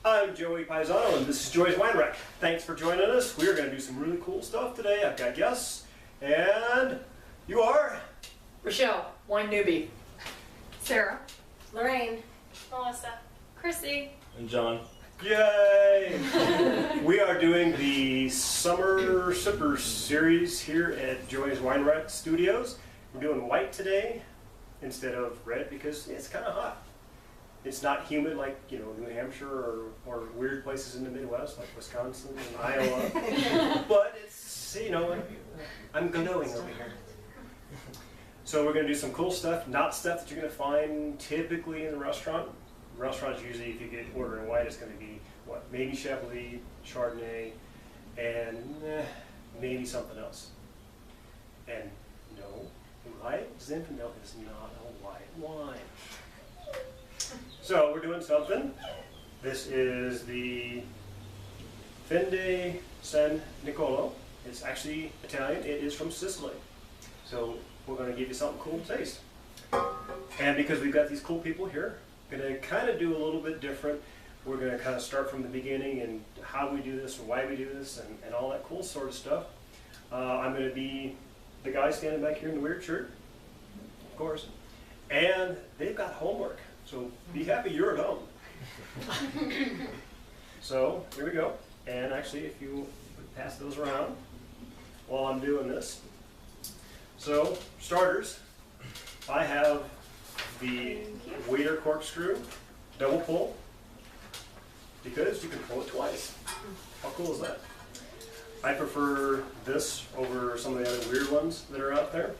I'm Joey Paisano, and this is Joey's Wine Rack. Thanks for joining us. We're going to do some really cool stuff today. I've got guests, and you are? Rochelle, wine newbie. Sarah. Lorraine. Melissa. Chrissy. And John. Yay! We are doing the Summer Sippers series here at Joey's Wine Rack Studios. We're doing white today instead of red because it's kind of hot. It's not humid like, New Hampshire or weird places in the Midwest like Wisconsin and Iowa. But it's, I'm glowing over here. So we're going to do some cool stuff, not stuff that you're going to find typically in a restaurant. Restaurants usually, if you get ordering white, it's going to be, maybe Chablis, Chardonnay, and maybe something else. And no, white Zinfandel is not a white wine. So we're doing something. This is the Fin de San Nicolo. It's actually Italian. It is from Sicily. So we're going to give you something cool to taste. And because we've got these cool people here, we're going to kind of do a little bit different. We're going to kind of start from the beginning and how we do this and why we do this and all that cool sort of stuff. I'm going to be the guy standing back here in the weird shirt, of course. And they've got homework. So be happy you're at home. So here we go. And actually, if you pass those around while I'm doing this. So starters, I have the waiter corkscrew double pull because you can pull it twice. How cool is that? I prefer this over some of the other weird ones that are out there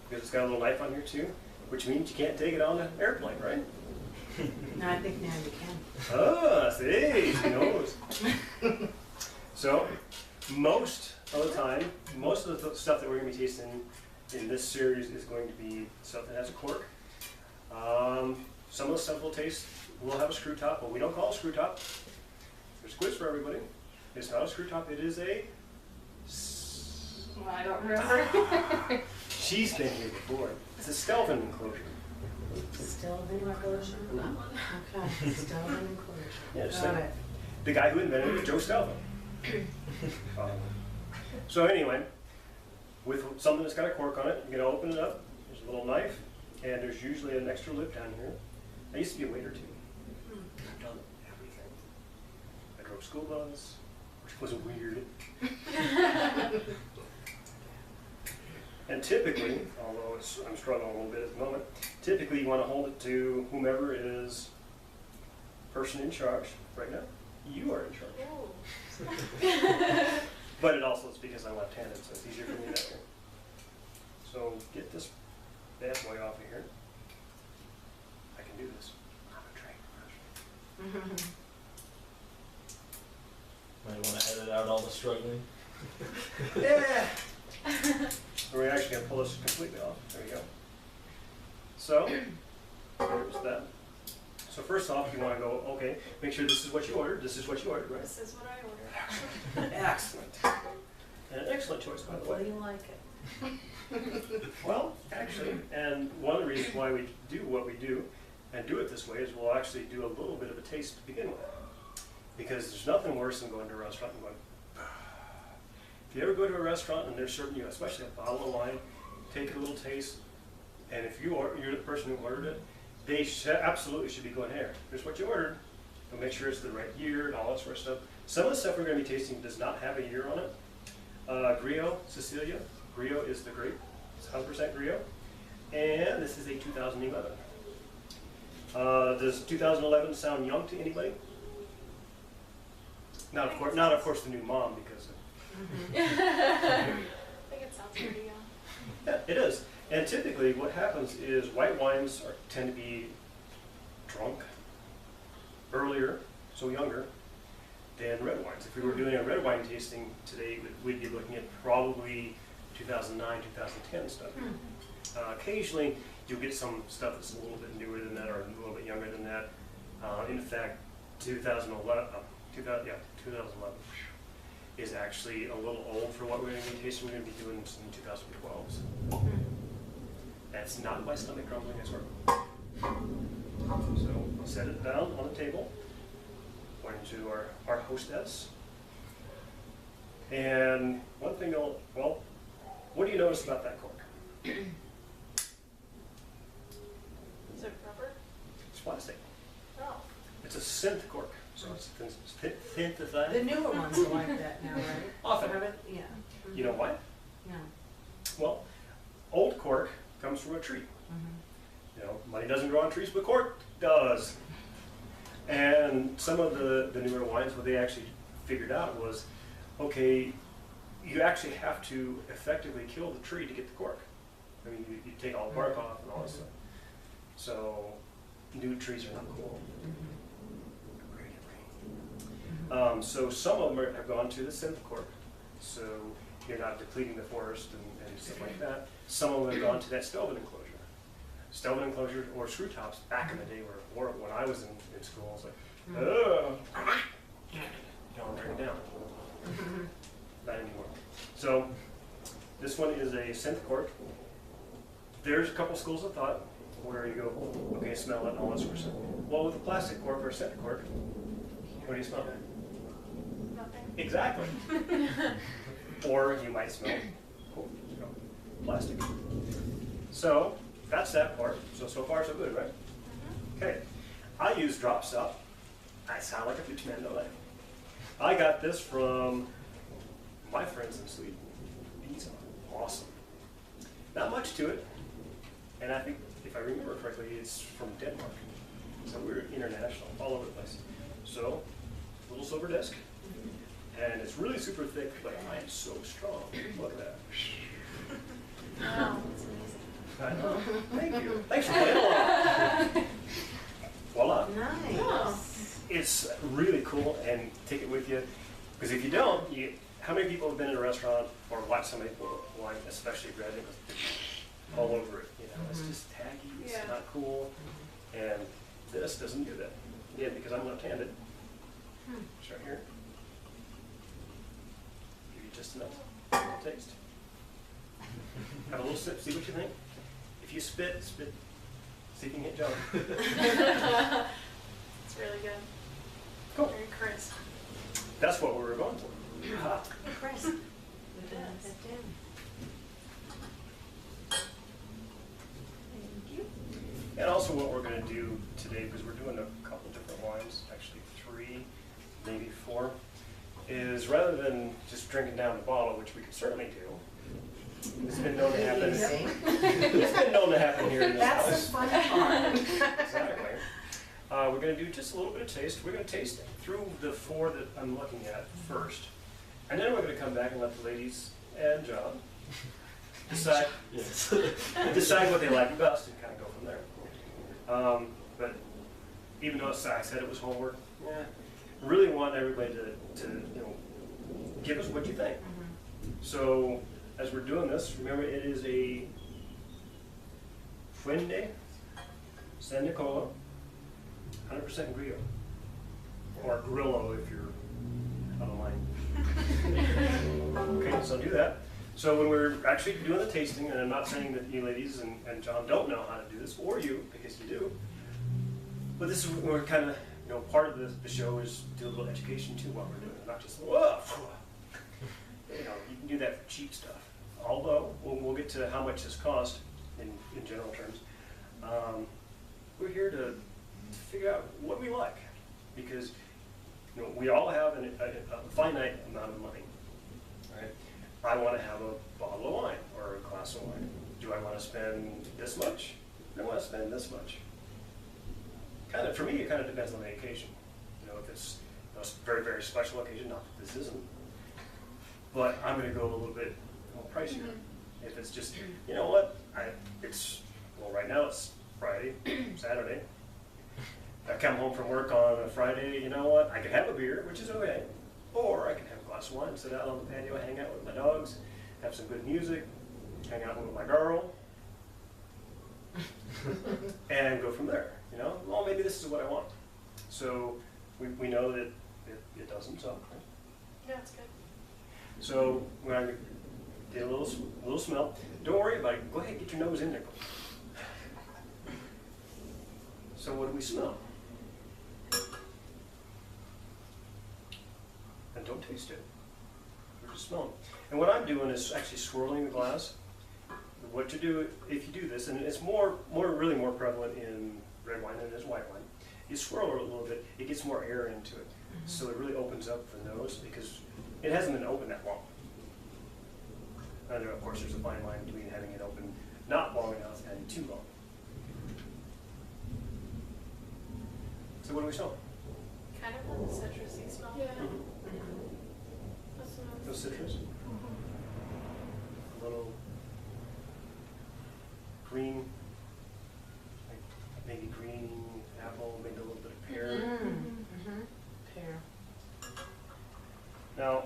because it's got a little knife on here too. Which means you can't take it on an airplane, right? No, I think now you can. Ah, see, he knows. So, most of the time, most of the stuff that we're going to be tasting in this series is going to be stuff that has a cork. Some of the stuff we'll taste will have a screw top, but we don't call it a screw top. There's a quiz for everybody. It's not a screw top, it is a... Well, I don't remember. She's been here before. It's a Stelvin enclosure. Stelvin enclosure? Okay, Stelvin enclosure. Yeah, just Got like it. the guy who invented it, Joe Stelvin. So anyway, with something that's got a cork on it, you're going to open it up. There's a little knife, and there's usually an extra lip down here. I used to be a waiter too. I've done everything. I drove school bus, which was weird. And typically, although I'm struggling a little bit at the moment, typically you want to hold it to whomever is person in charge. Right now, you are in charge. But it also is because I'm left-handed, so it's easier for me that way. So get this bad boy off of here. I can do this. I'm a trained professional. Might want to edit out all the struggling. Yeah. We're actually going to pull this completely off. There you go. So, there's that. So first off, you want to go, okay, make sure this is what you ordered. This is what you ordered, right? This is what I ordered. Excellent. And an excellent choice, by the Hopefully way. you like it. Well, actually, and one of the reasons why we do what we do and do it this way is we'll actually do a little bit of a taste to begin with. Because there's nothing worse than going to a restaurant and going, if you ever go to a restaurant and they're serving you, especially a bottle of wine, take a little taste, and if you're the person who ordered it, they absolutely should be going, here, here's what you ordered, and make sure it's the right year and all that sort of stuff. Some of the stuff we're going to be tasting does not have a year on it. Grillo, Sicilia. Grillo is the grape. It's 100% Grillo. And this is a 2011. Does 2011 sound young to anybody? Not of course the new mom, because I think it sounds pretty young. yeah, it is. And typically what happens is white wines tend to be drunk earlier, so younger, than red wines. If we were doing a red wine tasting today, we'd be looking at probably 2009, 2010 stuff. Occasionally you'll get some stuff that's a little bit newer than that or a little bit younger than that. In fact, 2011 is actually a little old for what we're going to be tasting. We're going to be doing some 2012s. That's not my stomach grumbling, I swear. So I'll set it down on the table. according to our hostess. And one thing, well, what do you notice about that cork? Is it rubber? It's plastic. Oh. It's a synth cork, so it's synthesized. The newer ones are like that now, right? Often. Haven't- Yeah. You know why? Yeah. Well, old cork comes from a tree. You know, money doesn't grow on trees, but cork does. And some of the newer wines, what they actually figured out was, okay, you actually have to effectively kill the tree to get the cork. I mean, you take all the bark off and all this stuff. So, new trees are not cool. So some of them have gone to the synth cork. So you're not depleting the forest and stuff like that. Some of them have gone to that Stelvin enclosure. Stelvin enclosure or screw tops back in the day were when I was in school, I was like, oh, don't bring it down. Not anymore. So this one is a synth cork. There's a couple schools of thought where you go, okay, smell it, all that sort of stuff. Well, with a plastic cork or a synth cork, what do you smell? Nothing. Exactly. Or you might smell plastic. So that's that part. So far so good, right? Okay. I use drop stop. I sound like a huge man, don't I? I got this from my friends in Sweden. These are awesome. Not much to it. And I think, if I remember correctly, it's from Denmark. So we're international, all over the place. So, little silver disc. And it's really super thick, but I am so strong. Look at that. Wow, that's amazing. I know. Thank you. Thanks for playing along. Voila. Nice. It's really cool, and take it with you. Because if you don't, how many people have been in a restaurant or watched somebody pour wine, especially red, and all over it? You know, it's just tacky. It's Yeah. not cool. And this doesn't do that. Yeah, because I'm left-handed. It's right here. Give you just enough taste. Have a little sip. See what you think. If you spit. See if you can hit John. It's really good. Cool. Very crisp. That's what we were going for. Ah. Chris. It is. Thank you. And also what we're going to do today, because we're doing a couple different wines, actually 3, maybe 4, is rather than just drinking down the bottle, which we could certainly do, it's been known to happen. It's been known to happen here in this That's house. the fun part. Exactly. We're going to do just a little bit of taste. We're going to taste through the 4 that I'm looking at first. And then we're going to come back and let the ladies and John decide, Yes. decide what they like best and kind of go from there. But even though I said it was homework, really want everybody to give us what you think. So as we're doing this, remember it is a Fuente San Nicola 100% Grillo, or Grillo if you're out of line. Okay, so do that. So when we're actually doing the tasting, and I'm not saying that you ladies and John don't know how to do this, or you, because you do, but this is where we're kind of, part of the show is do a little education too while we're doing it, not just, whoa. You can do that for cheap stuff. Although, we'll get to how much this cost in general terms. We're here to figure out what we like, because we all have a finite amount of money. Right? I want to have a bottle of wine or a glass of wine. Do I want to spend this much? Do I want to spend this much? For me, it kind of depends on the occasion. If it's a very, very special occasion, not that this isn't, but I'm going to go a little bit more pricier. If it's just, you know what, right now it's Friday, Saturday. I come home from work on a Friday, you know what, I could have a beer, which is okay, or I can have a glass of wine, sit out on the patio, hang out with my dogs, have some good music, hang out with my girl, and go from there. Well, maybe this is what I want. So we know that it doesn't, so. Yeah, it's good. So we're going to get a little smell. Don't worry about it. Go ahead, get your nose in there. So what do we smell? and don't taste it. We're just smelling. And what I'm doing is actually swirling the glass. What to do if you do this, and it's really more prevalent in red wine than it is white wine. You swirl it a little bit, it gets more air into it. So it really opens up the nose because it hasn't been open that long. And of course there's a fine line between having it open not long enough and too long. So what do we smell? Kind of like a citrusy smell. Yeah. That's No nice. citrus? A little green, like maybe green apple, maybe a little bit of pear. Pear. Now,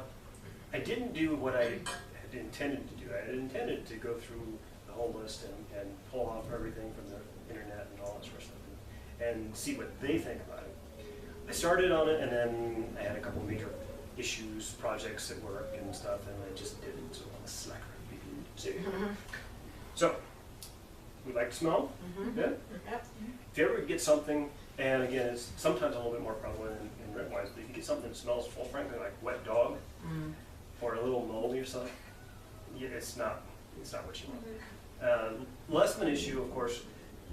I didn't do what I had intended to do. I had intended to go through the whole list and pull off everything from the internet and all that sort of stuff and see what they think about it. I started on it and then I had a couple major issues, projects at work and stuff, and I just didn't. So I'm a slacker. So, we like to smell? Yeah? Yep. If you ever get something, and again, it's sometimes a little bit more prevalent in red wines, but if you get something that smells, well, frankly, like wet dog, or a little moldy or something, yeah, it's not what you want. Less of an issue, of course,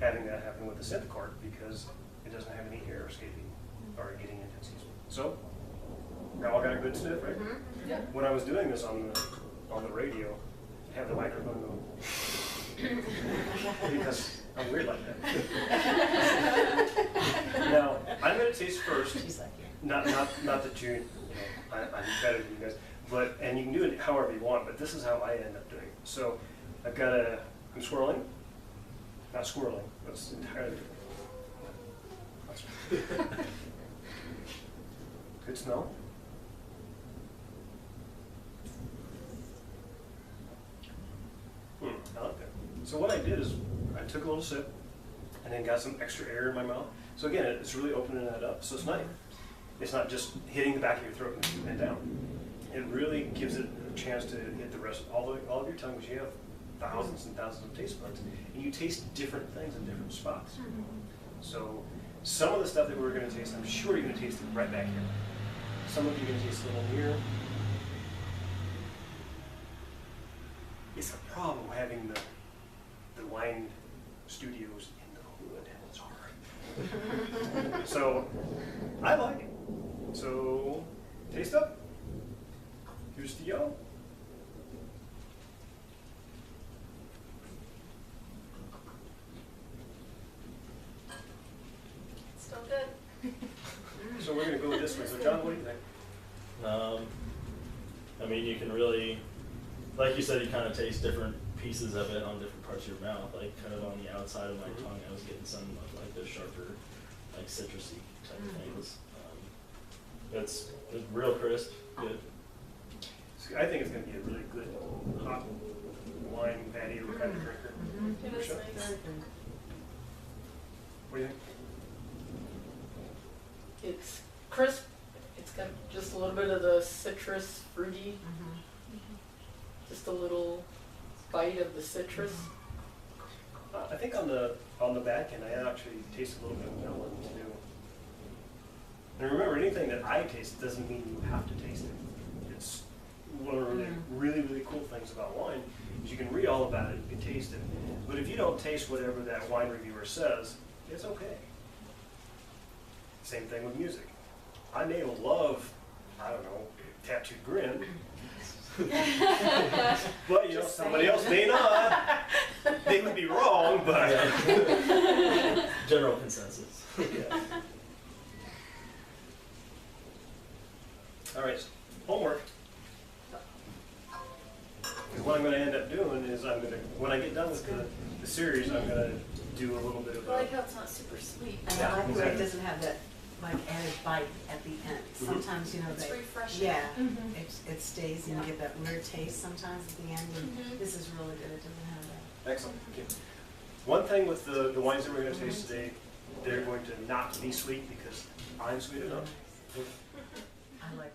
having that happen with the synth cork because it doesn't have any air escaping or getting into its season. So, now I got a good sniff, right? Yeah. When I was doing this on the radio, I have the microphone going. Because I'm weird like that. Now, I'm going to taste first. She's like, Not that you know, I'm better than you guys, but, and you can do it however you want, but this is how I end up doing it. So, I'm swirling, not squirreling, that's entirely different. Good smell. I like that. So what I did is I took a little sip and then got some extra air in my mouth. So again, it's really opening that up. So it's not just hitting the back of your throat and down. It really gives it a chance to hit the rest of all of your tongue, because you have thousands and thousands of taste buds, and you taste different things in different spots. So some of the stuff that we're going to taste, I'm sure you're going to taste it right back here. Some of you are going to taste a little here. It's a problem having the wine studios in the hood. It's hard. So I like it. So taste up. Here's the yellow. Still good. So we're going to go this way. So John, what do you think? I mean, you can really, like you said, you kind of taste different pieces of it on different parts of your mouth. Like kind of on the outside of my tongue, I was getting some of like the sharper, like citrusy type of things. It's real crisp, good. I think it's going to be a really good hot wine patio kind of drinker. It is Sure. nice. What do you think? It's crisp. It's got just a little bit of the citrus fruity, just a little bite of the citrus. I think on the back end, I actually taste a little bit of melon too. And remember, anything that I taste doesn't mean you have to taste it. It's one of the really cool things about wine is you can read all about it, you can taste it. But if you don't taste whatever that wine reviewer says, it's okay. Same thing with music. I may love, I don't know, Tattooed Grin, but you know, somebody else may not. They would be wrong, but General consensus. yeah. All right, homework. What I'm going to end up doing is when I get done with the series, I'm going to do a little bit of I like how it's not super sweet. And Yeah, I like where exactly. it doesn't have that like added bite at the end. Sometimes, you know, It's they, refreshing. yeah, Mhm. it stays and you get that weird taste sometimes at the end. And Mhm. this is really good. It doesn't have that. Excellent. Okay. One thing with the wines that we're going to taste today, they're going to not be sweet because I'm sweet enough. I like